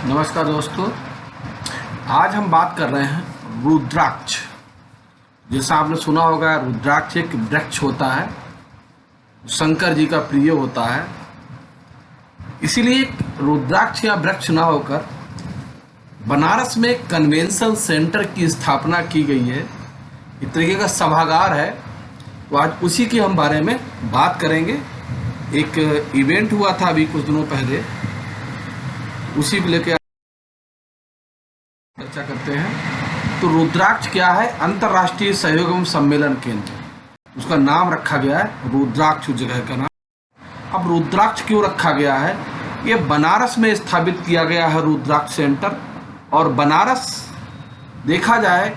नमस्कार दोस्तों। आज हम बात कर रहे हैं रुद्राक्ष। जैसा आपने सुना होगा, रुद्राक्ष एक वृक्ष होता है, शंकर जी का प्रिय होता है। इसीलिए रुद्राक्ष या वृक्ष ना होकर बनारस में एक कन्वेंशन सेंटर की स्थापना की गई है। एक तरीके का सभागार है। तो आज उसी के हम बारे में बात करेंगे। एक इवेंट हुआ था अभी कुछ दिनों पहले, उसी को लेकर चर्चा करते हैं। तो रुद्राक्ष क्या है? अंतर्राष्ट्रीय सहयोग एवं सम्मेलन केंद्र, उसका नाम रखा गया है रुद्राक्ष, जगह का नाम। अब रुद्राक्ष क्यों रखा गया है? ये बनारस में स्थापित किया गया है रुद्राक्ष सेंटर। और बनारस देखा जाए,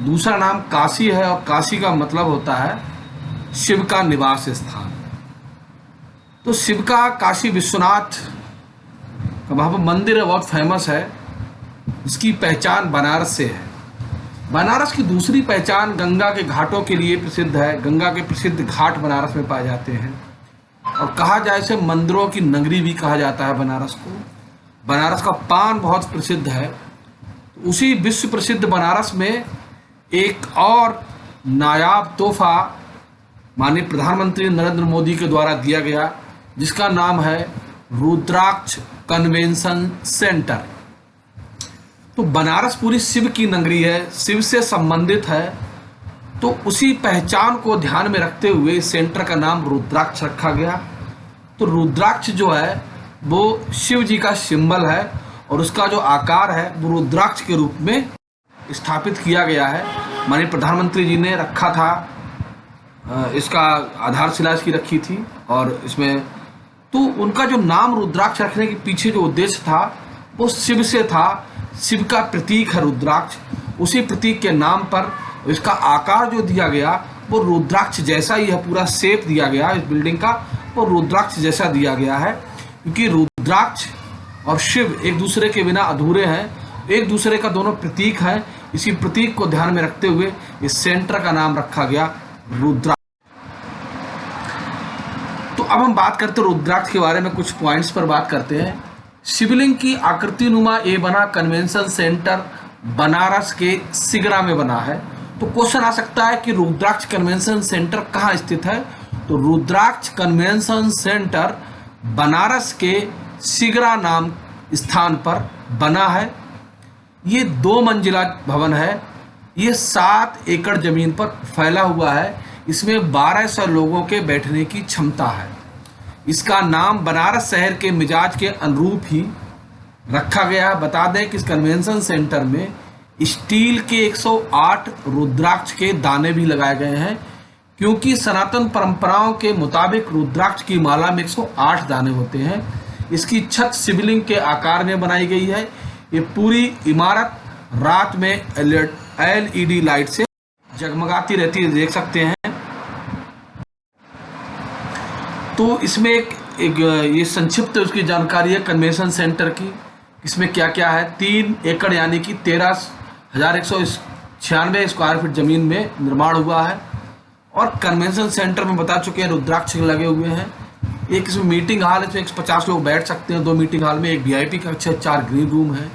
दूसरा नाम काशी है, और काशी का मतलब होता है शिव का निवास स्थान। तो शिव का काशी विश्वनाथ वहाँ पर मंदिर है, बहुत फेमस है। इसकी पहचान बनारस से है। बनारस की दूसरी पहचान गंगा के घाटों के लिए प्रसिद्ध है। गंगा के प्रसिद्ध घाट बनारस में पाए जाते हैं, और कहा जाए इसे मंदिरों की नगरी भी कहा जाता है बनारस को। बनारस का पान बहुत प्रसिद्ध है। तो उसी विश्व प्रसिद्ध बनारस में एक और नायाब तोहफा माननीय प्रधानमंत्री नरेंद्र मोदी के द्वारा दिया गया, जिसका नाम है रुद्राक्ष कन्वेंशन सेंटर। तो बनारस पूरी शिव की नगरी है, शिव से संबंधित है। तो उसी पहचान को ध्यान में रखते हुए इस सेंटर का नाम रुद्राक्ष रखा गया। तो रुद्राक्ष जो है वो शिव जी का सिंबल है, और उसका जो आकार है वो रुद्राक्ष के रूप में स्थापित किया गया है। माननीय प्रधानमंत्री जी ने रखा था, इसका आधारशिला इसकी रखी थी। और इसमें तो उनका जो नाम रुद्राक्ष रखने के पीछे जो उद्देश्य था वो शिव से था। शिव का प्रतीक है रुद्राक्ष। उसी प्रतीक के नाम पर इसका आकार जो दिया गया वो रुद्राक्ष जैसा ही है। पूरा शेप दिया गया इस बिल्डिंग का, वो रुद्राक्ष जैसा दिया गया है। क्योंकि रुद्राक्ष और शिव एक दूसरे के बिना अधूरे हैं, एक दूसरे का दोनों प्रतीक हैं। इसी प्रतीक को ध्यान में रखते हुए इस सेंटर का नाम रखा गया रुद्राक्ष। तो अब हम बात करते हैं रुद्राक्ष के बारे में, कुछ पॉइंट्स पर बात करते हैं। शिवलिंग की आकृति नुमा ये बना कन्वेंशन सेंटर बनारस के सिगरा में बना है। तो क्वेश्चन आ सकता है कि रुद्राक्ष कन्वेंशन सेंटर कहाँ स्थित है? तो रुद्राक्ष कन्वेंशन सेंटर बनारस के सिगरा नाम स्थान पर बना है। ये 2 मंजिला भवन है। ये 7 एकड़ जमीन पर फैला हुआ है। इसमें 1200 लोगों के बैठने की क्षमता है। इसका नाम बनारस शहर के मिजाज के अनुरूप ही रखा गया है। बता दें कि इस कन्वेंशन सेंटर में स्टील के 108 रुद्राक्ष के दाने भी लगाए गए हैं, क्योंकि सनातन परंपराओं के मुताबिक रुद्राक्ष की माला में 108 दाने होते हैं। इसकी छत शिवलिंग के आकार में बनाई गई है। ये पूरी इमारत रात में LED लाइट से जगमगाती रहती है, देख सकते हैं। तो इसमें एक ये संक्षिप्त उसकी जानकारी है कन्वेंशन सेंटर की। इसमें क्या क्या है? 3 एकड़ यानी कि 13,196 स्क्वायर फीट जमीन में निर्माण हुआ है। और कन्वेंशन सेंटर में बता चुके हैं रुद्राक्ष लगे हुए हैं। एक इसमें मीटिंग हॉल है, इसमें 150 लोग बैठ सकते हैं 2 मीटिंग हॉल में। एक VIP कक्ष, 4 ग्रीन रूम है।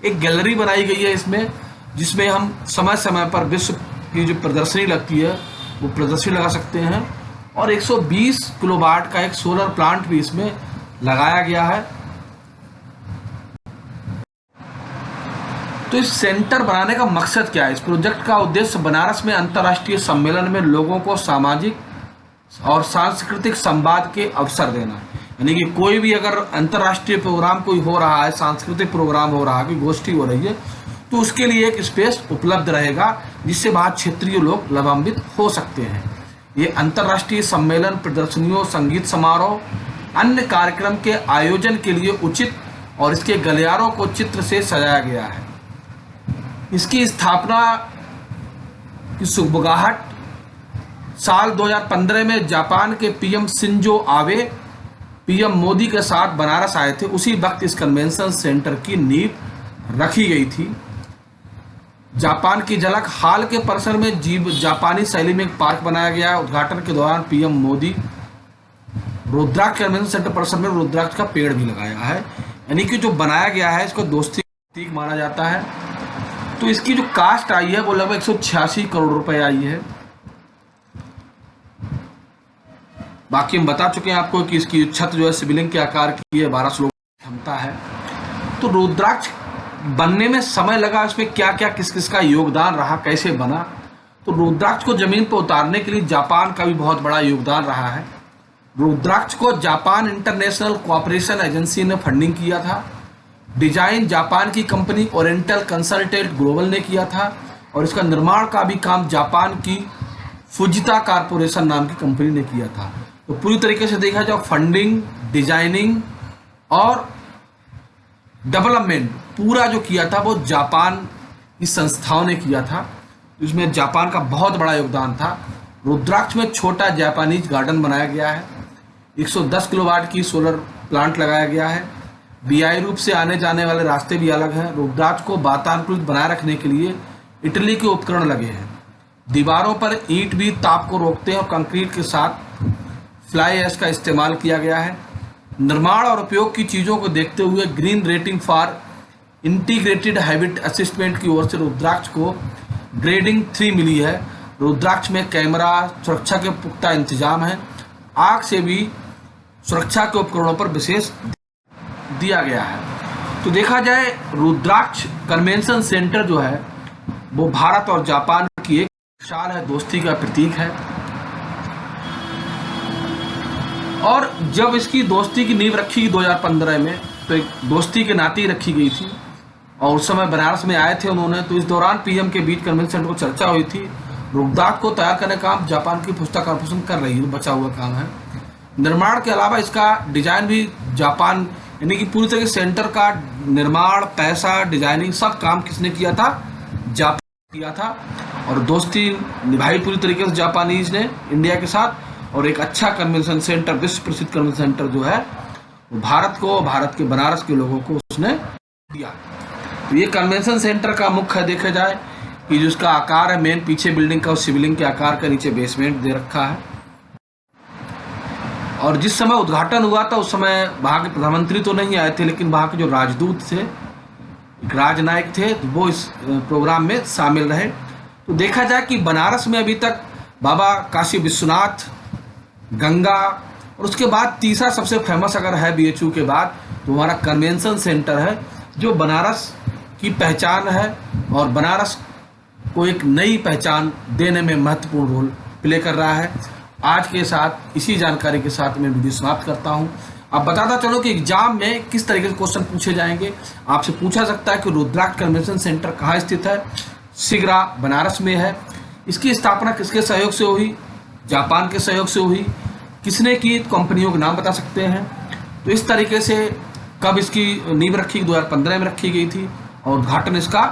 एक गैलरी बनाई गई है इसमें, जिसमें हम समय समय पर विश्व की जो प्रदर्शनी लगती है वो प्रदर्शनी लगा सकते हैं। और 120 किलोवाट का एक सोलर प्लांट भी इसमें लगाया गया है। तो इस सेंटर बनाने का मकसद क्या है? इस प्रोजेक्ट का उद्देश्य बनारस में अंतर्राष्ट्रीय सम्मेलन में लोगों को सामाजिक और सांस्कृतिक संवाद के अवसर देना। यानी कि कोई भी अगर अंतर्राष्ट्रीय प्रोग्राम कोई हो रहा है, सांस्कृतिक प्रोग्राम हो रहा है, कोई गोष्ठी हो रही है, तो उसके लिए एक स्पेस उपलब्ध रहेगा, जिससे वहाँ क्षेत्रीय लोग लाभान्वित हो सकते हैं। ये अंतर्राष्ट्रीय सम्मेलन, प्रदर्शनियों, संगीत समारोह, अन्य कार्यक्रम के आयोजन के लिए उचित, और इसके गलियारों को चित्र से सजाया गया है। इसकी स्थापना की शुभगाहट साल 2015 में जापान के PM Shinzo Abe PM Modi के साथ बनारस आए थे। उसी वक्त इस कन्वेंशन सेंटर की नींव रखी गई थी। जापान की झलक हाल के परिसर में जापानी शैली में एक पार्क बनाया गया है। उद्घाटन के दौरान PM मोदी रुद्राक्ष कन्वेंशन सेंटर परिसर में रुद्राक्ष का पेड़ भी लगाया है। यानी कि जो बनाया गया है इसको दोस्ती का प्रतीक माना जाता है। तो इसकी जो कास्ट आई है वो लगभग 186 करोड़ रुपए आई है। बाकी हम बता चुके हैं आपको कि इसकी छत जो है शिवलिंग के आकार की है, 12 श्लोक क्षमता है। तो रुद्राक्ष बनने में समय लगा, इसमें क्या क्या किस किस का योगदान रहा, कैसे बना। तो रुद्राक्ष को जमीन पर उतारने के लिए जापान का भी बहुत बड़ा योगदान रहा है। रुद्राक्ष को जापान इंटरनेशनल कोऑपरेशन एजेंसी ने फंडिंग किया था। डिजाइन जापान की कंपनी ओरिएंटल कंसल्टेंट ग्लोबल ने किया था और इसका निर्माण का भी काम जापान की फुजिता कारपोरेशन नाम की कंपनी ने किया था। तो पूरी तरीके से देखा जाए फंडिंग, डिजाइनिंग और डेवलपमेंट पूरा जो किया था वो जापान की संस्थाओं ने किया था। इसमें जापान का बहुत बड़ा योगदान था। रुद्राक्ष में छोटा जापानीज गार्डन बनाया गया है। 110 किलोवाट की सोलर प्लांट लगाया गया है। बीआई रूप से आने जाने वाले रास्ते भी अलग हैं। रुद्राक्ष को वातानुकूलित बनाए रखने के लिए इटली के उपकरण लगे हैं। दीवारों पर ईंट भी ताप को रोकते हैं और कंक्रीट के साथ फ्लाई ऐश का इस्तेमाल किया गया है। निर्माण और उपयोग की चीज़ों को देखते हुए green rating for integrated habit असिस्टमेंट की ओर से रुद्राक्ष को ग्रेडिंग 3 मिली है। रुद्राक्ष में कैमरा, सुरक्षा के पुख्ता इंतजाम है। आग से भी सुरक्षा के उपकरणों पर विशेष दिया गया है। तो देखा जाए रुद्राक्ष कन्वेंशन सेंटर जो है वो भारत और जापान की एक मिसाल है, दोस्ती का प्रतीक है। और जब इसकी दोस्ती की नींव रखी गई 2015 में, तो एक दोस्ती के नाते ही रखी गई थी और उस समय बनारस में आए थे उन्होंने। तो इस दौरान पीएम के बीच कन्वेंशन सेंटर को चर्चा हुई थी। रुद्राक्ष को तैयार करने का काम जापान की फुजिता कारपोरेशन कर रही है, बचा हुआ काम है। निर्माण के अलावा इसका डिजाइन भी जापान, यानी कि पूरी तरह से सेंटर का निर्माण, पैसा, डिजाइनिंग सब काम किसने किया था? जापान किया था। और दोस्ती निभाई पूरी तरीके से जापानीज ने इंडिया के साथ। और एक अच्छा कन्वेंशन सेंटर, विश्व प्रसिद्ध कन्वेंशन सेंटर जो है वो भारत को, भारत के बनारस के लोगों को उसने दिया। तो ये कन्वेंशन सेंटर का मुख्य देखा जाए कि जो उसका आकार है मेन पीछे बिल्डिंग का, उस शिवलिंग के आकार का नीचे बेसमेंट दे रखा है। और जिस समय उद्घाटन हुआ था उस समय वहाँ के प्रधानमंत्री तो नहीं आए थे, लेकिन वहाँ के जो राजदूत थे, राजनायक थे, तो वो इस प्रोग्राम में शामिल रहे। तो देखा जाए कि बनारस में अभी तक बाबा काशी विश्वनाथ, गंगा और उसके बाद तीसरा सबसे फेमस अगर है बीएचयू के बाद तो हमारा कन्वेंशन सेंटर है, जो बनारस की पहचान है और बनारस को एक नई पहचान देने में महत्वपूर्ण रोल प्ले कर रहा है। आज के साथ इसी जानकारी के साथ मैं वीडियो समाप्त करता हूं। अब बताता चलो कि एग्जाम में किस तरीके से क्वेश्चन पूछे जाएंगे। आपसे पूछा सकता है कि रुद्राक्ष कन्वेंशन सेंटर कहाँ स्थित है? सिगरा, बनारस में है। इसकी स्थापना किसके सहयोग से हुई? जापान के सहयोग से हुई। किसने की? कंपनियों के नाम बता सकते हैं। तो इस तरीके से कब इसकी नींव रखी? 2015 में रखी गई थी और उद्घाटन इसका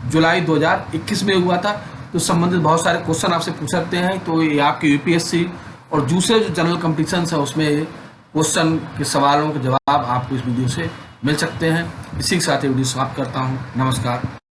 जुलाई 2021 में हुआ था। तो संबंधित बहुत सारे क्वेश्चन आपसे पूछ सकते हैं। तो ये आपके यूपीएससी और दूसरे जो जनरल कॉम्पिटिशन है उसमें क्वेश्चन के सवालों के जवाब आपको इस वीडियो से मिल सकते हैं। इसी के साथ ये वीडियो समाप्त करता हूँ। नमस्कार।